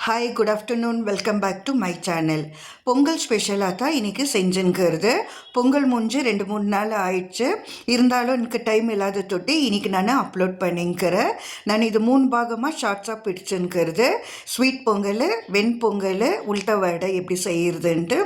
Hi, good afternoon. Welcome back to my channel. Pongal ஸ்பெஷலாக தான் இன்றைக்கி செஞ்சுங்கிறது. பொங்கல் முடிஞ்சு 2-3 நாள் ஆயிடுச்சு. இருந்தாலும் எனக்கு டைம் இல்லாத தொட்டு இன்றைக்கி நான் அப்லோட் பண்ணிங்கிறேன். நான் இது 3 பாகமாக ஷார்ட்ஸாக பிடிச்சுங்கிறது. ஸ்வீட் பொங்கல், வெண்பொங்கல், உளுத்த வடை எப்படி செய்கிறதுன்ட்டு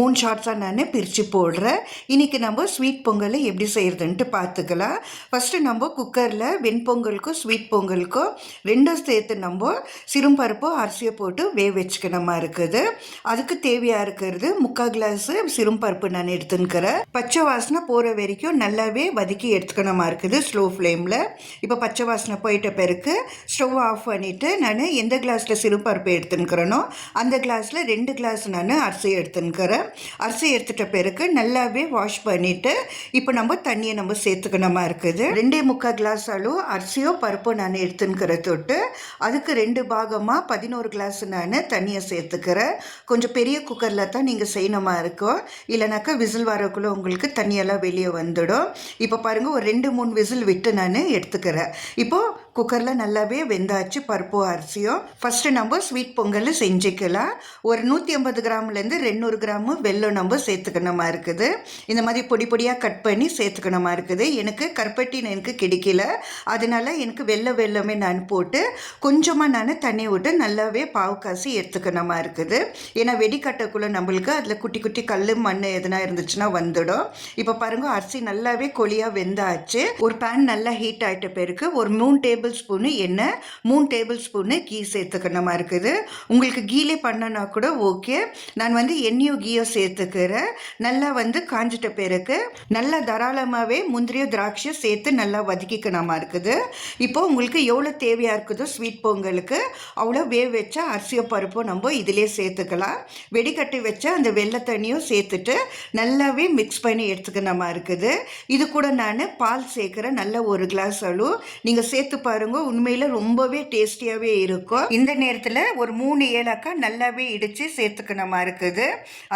3 ஷார்ட்ஸாக நான் பிரித்து போடுறேன். இன்றைக்கி நம்ம ஸ்வீட் பொங்கல் எப்படி செய்கிறதுன்ட்டு பார்த்துக்கலாம். ஃபஸ்ட்டு நம்ம குக்கரில் வெண்பொங்கலுக்கும் ஸ்வீட் பொங்கலுக்கும் ரெண்டும் சேர்த்து நம்ம சிறும்பருப்பு அரிசியை போட்டு வேக வச்சுக்கணுமா இருக்குது. அதுக்கு தேவையாக இருக்கிறது 3/4 கிளாஸு சிறும்பருப்பு நான் எடுத்துன்னுக்கிறேன். பச்சை வாசனை போகிற வரைக்கும் நல்லாவே வதக்கி எடுத்துக்கணுமா இருக்குது ஸ்லோ ஃப்ளேமில். இப்போ பச்சை வாசனை போயிட்ட பிறகு ஸ்டவ் ஆஃப் பண்ணிவிட்டு நான் எந்த கிளாஸில் சிறும்பருப்பு எடுத்துன்னுக்கிறேனோ அந்த கிளாஸில் 2 கிளாஸ் நான் அரிசி எடுத்துன்னுக்கிறேன். அரிசி எடுத்துட்ட பிறகு நல்லாவே வாஷ் பண்ணிவிட்டு இப்போ நம்ம தண்ணியை நம்ம சேர்த்துக்கணுமா இருக்குது. 2.25 கிளாஸ் அளவு அரிசியோ பருப்போ நான் எடுத்துன்னுக்கிற தொட்டு அதுக்கு 2 பாகமாக 11 கிளாஸ் நான் தண்ணியை சேர்த்துக்கிறேன். கொஞ்சம் பெரிய குக்கரில் தான் நீங்கள் செய்யணுமா இருக்கும், இல்லைனாக்கா விசில் வரக்குள்ளே உங்களுக்கு தண்ணியெல்லாம் வெளியே வந்துடும். இப்போ பாருங்கள், ஒரு 2-3 விசில் விட்டு நான் எடுத்துக்கிறேன். இப்போது குக்கரில் நல்லாவே வெந்தாச்சு பருப்போ அரிசியோ. ஃபஸ்ட்டு நம்ம ஸ்வீட் பொங்கல் செஞ்சுக்கலாம். ஒரு 150 கிராம்லேருந்து 200 கிராமு வெல்லம் நம்ம சேர்த்துக்கணுமா இருக்குது. இந்த மாதிரி பொடி பொடியாக கட் பண்ணி சேர்த்துக்கணுமா இருக்குது. எனக்கு கருப்பட்டி எனக்கு கிடைக்கல, அதனால் எனக்கு வெள்ளமே நான் போட்டு கொஞ்சமாக நான் தண்ணி விட்டு நல்லாவே பாவு காசி எடுத்துக்கணுமா இருக்குது. ஏன்னா வெடிக்கட்டக்குள்ளே நம்மளுக்கு அதில் குட்டி குட்டி கல் மண் எதுனா இருந்துச்சுன்னா வந்துடும். இப்போ பாருங்கள், அரிசி நல்லாவே கொலியாக வெந்தாச்சு. ஒரு பேன் நல்லா ஹீட் ஆகிட்ட பிறகு ஒரு 3 டேபிள் ஸ்பூனு எண்ணெய், 3 டேபிள் ஸ்பூனு கீ சேர்த்துக்கணுமா இருக்குது. உங்களுக்கு கீலே பண்ணனா கூட ஓகே. நான் எண்ணெயோ கீயோ சேர்த்துக்கிறேன். நல்லா காஞ்சிட்ட பிறகு நல்லா தாராளமாகவே முந்திரியோ திராட்சையோ சேர்த்து நல்லா வதக்கிக்கணுமா இருக்குது. இப்போ உங்களுக்கு எவ்வளோ தேவையாக இருக்குதோ ஸ்வீட் பொங்கலுக்கு அவ்வளோ வேக வச்ச அரிசியோ பருப்போ நம்ம இதிலே சேர்த்துக்கலாம். வெடிக்கட்டி வச்ச அந்த வெள்ளை தண்ணியும் சேர்த்துட்டு நல்லாவே மிக்ஸ் பண்ணி எடுத்துக்கணுமா இருக்குது. இது கூட நான் பால் சேர்க்குறேன், நல்ல 1 கிளாஸ் அளவு. நீங்கள் சேர்த்து பாருங்கள், உண்மையில் ரொம்பவே டேஸ்டியாகவே இருக்கும். இந்த நேரத்தில் ஒரு 3 ஏலக்காய் நல்லாவே இடித்து சேர்த்துக்கணுமா இருக்குது.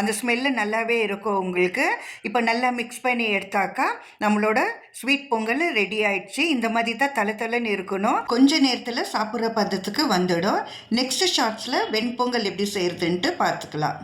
அந்த ஸ்மெல்லு நல்லாவே இருக்கும் உங்களுக்கு. இப்போ நல்லா மிக்ஸ் பண்ணி எடுத்தாக்கா நம்மளோட ஸ்வீட் பொங்கல் ரெடி ஆயிடுச்சு. இந்த மாதிரி தான் தலை இருக்கணும். கொஞ்ச நேரத்தில் சாப்பிட்ற பதத்துக்கு வந்துடும். நெக்ஸ்ட் ஷார்ட்ஸில் வெண்பொங்கல் எப்படி செய்கிறதுன்ட்டு பார்த்துக்கலாம்.